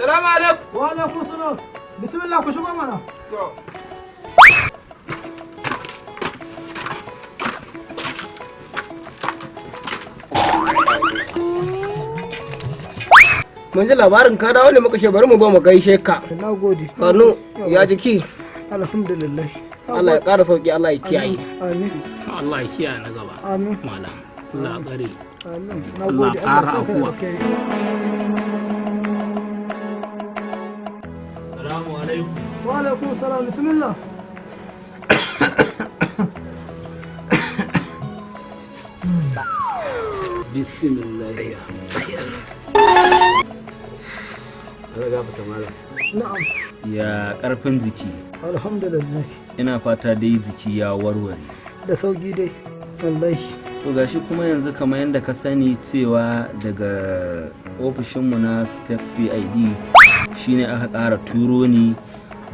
Salamu alaikum. Wa alaikum salam. Bismillah ku shigo mana. To. Mun ji labarin ka dawo ne muka ce bari mu zo mu gaishe ka. Na gode. Sanu ya jiki. Alhamdulillah. Allah ya ƙara sauki, Allah ya kiyaye. Amin. Allah ya kiyaye na gaba. Amin. Malam. Allah tsare. Amin. Na Allah gode. ƙara saka da afuwa. alkhairi. Assalamu alaikum. Wa alaikum salam. Bismillah. Bismillah. Raga fata malam. Na'am. Ya karfin jiki. Alhamdulillah. Ina fata dai jiki ya warware. Da sauki dai. Wallahi. To gashi kuma yanzu kamar yadda ka sani cewa daga ofishinmu na State CID shine aka ƙara turo ni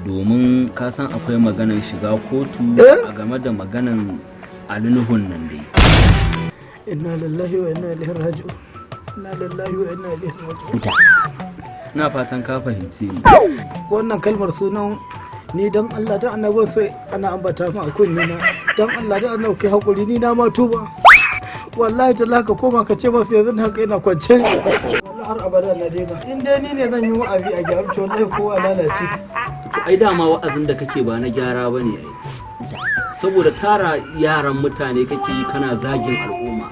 domin ka san akwai maganan shiga kotu a game da maganan alinuhun nan dai. Inna lillahi wa inna ilaihi raji'un. Inna lillahi wa inna ilaihi raji'un. Ina fatan ka fahimce ni. Wannan kalmar sunan ni dan Allah dan annabi sai ana ambata mu a kunni na. Dan Allah dan annabi kai hakuri ni na ma tuba. Wallahi talaka koma ka ce masu yanzu haka ina kwance. Wallahi har abada na daina. In dai ni ne zan yi wa'azi a gyaru to wallahi kowa lalace. To ai dama wa'azin da kake ba na gyara bane ai. Saboda tara yaran mutane kake yi kana zagin al'umma.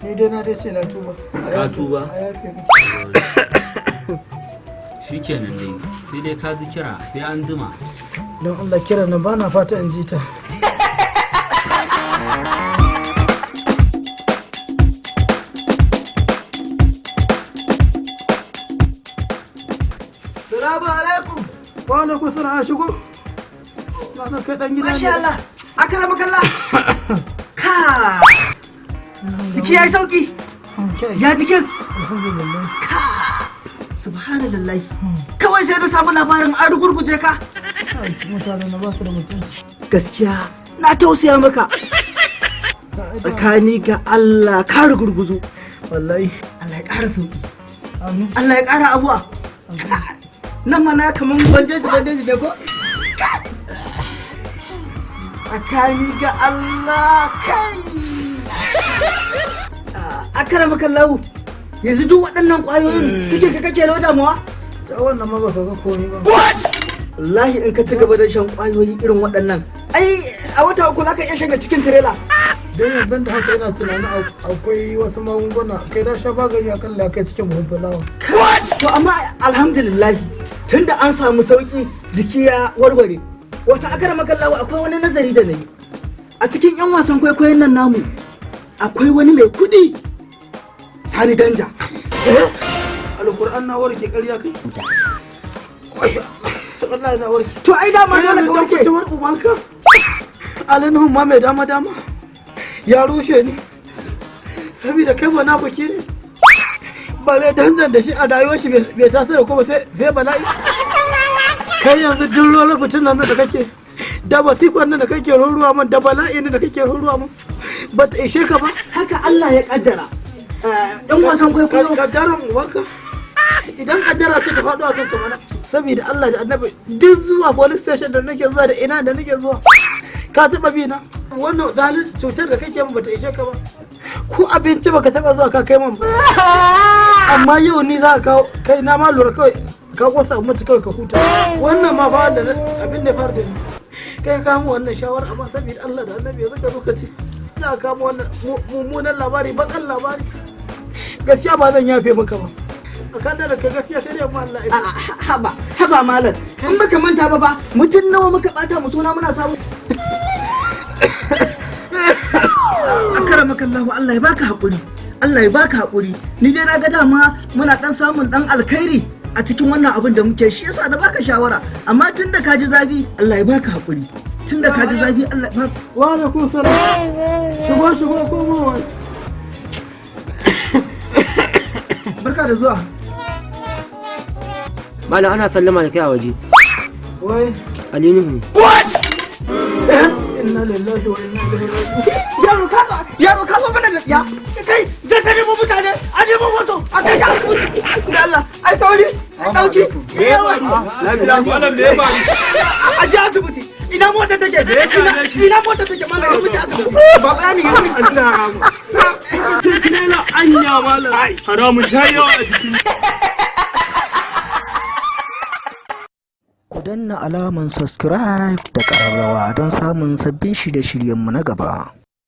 Ni dai na dai ce na tuba. Ka tuba? A yafe mu. Shikenan dai sai dai ka ji kira sai an jima. Don Allah kira na bana fata in ji ta. Salamu alaikum. Wa alaikum salam, shigo. Na san kai dan gida ne. Masha Allah, akara makalla. Ka. Jiki yayi sauki. Ya jikin? Alhamdulillah. Ka. Subhanallah. Kawai sai na samu labarin an rugurguje ka. Ai, mutane na ba su da mutunci. Gaskiya, na tausaya maka. Tsakani ga Allah ka rugurguzu. Wallahi. Allah ya ƙara sauki. Amin. Allah ya ƙara abuwa. Nan mana kaman bandeji ne ko? Tsakani ga Allah kai. Akara makallahu. Yanzu duk waɗannan ƙwayoyin cikin ka kace lau damuwa? Ta wannan ma ba ka ga komai ba. Wallahi in ka ci gaba da shan ƙwayoyi irin waɗannan, ai a wata uku za ka iya shanga cikin tirela. Don yanzu da haka ina tunanin akwai wasu magunguna kai na sha magani akan lakai cikin buhun fulawa. To amma alhamdulillah tunda an samu sauki jiki ya warware. Wata akara makallawa akwai wani nazari da na yi. A cikin 'yan wasan kwaikwayon nan namu akwai wani mai kuɗi Sani Danja. Alƙur'an na warke ƙarya kai. Allah na warke. To ai dama dole ka warke. Kamar ubanka. Alinu ma mai dama dama. Ya rushe ni. Saboda kai ba na baki ne. Bale danjan da shi a rayuwar shi bai tasa da kuma sai bala'i. Kai yanzu duk rola fitin nan da kake. Da basifan nan da kake ruruwa man da bala'i ne da kake ruruwa man. Ba ta ishe ka ba. Haka Allah ya kaddara. Yan wasan kwaikwayo. Kaddaran ubanka. Idan kaddara ce ta faɗo a kanka mana. Saboda Allah da annabi duk zuwa police station da nake zuwa da ina da nake zuwa. Ka taɓa bi na. Wannan zalin cutar da kake min bata ishe ka ba. Ko abinci baka taɓa zuwa ka kai min ba. Amma yau ni za ka kawo kai na ma lura kawai ka kosa mutu kawai ka huta. Wannan ma fa da abin da fara da ni. Kai ka mu wannan shawara amma saboda Allah da annabi yanzu ka zo ka ce za ka kama wannan mummunan labari bakan labari. Gaskiya ba zan yafe maka ba. Kada da ka gaskiya sai dai mu Allah ya haba malam in baka manta ba fa mutun nawa muka bata mu suna muna samu akaramakallahu Allah ya baka hakuri Allah ya baka hakuri ni dai na ga dama muna dan samun dan alkhairi a cikin wannan abin da muke shi yasa da baka shawara amma tunda ka ji zafi Allah ya baka hakuri tunda ka ji zafi Allah ya baka wa alaikum salam shigo ko mu barka da zuwa Malam ana sallama da kai a waje. wai Alinu ne. inna lillahi wa inna ilaihi raji'un yaro ka zo mana da ya kai je ka nemo mutane a nemo moto a kai shi asibiti da Allah ai sauri dauki yawa lafiya malam me ya faru a ji asibiti ina mota take ina mota take malam ya wuce asibiti ba bayani ne an ta ce kina anya malam haramun ta yawa a jikin Ku danna alaman subscribe da ƙararrawa don samun sabbin shirye-shiryenmu na gaba.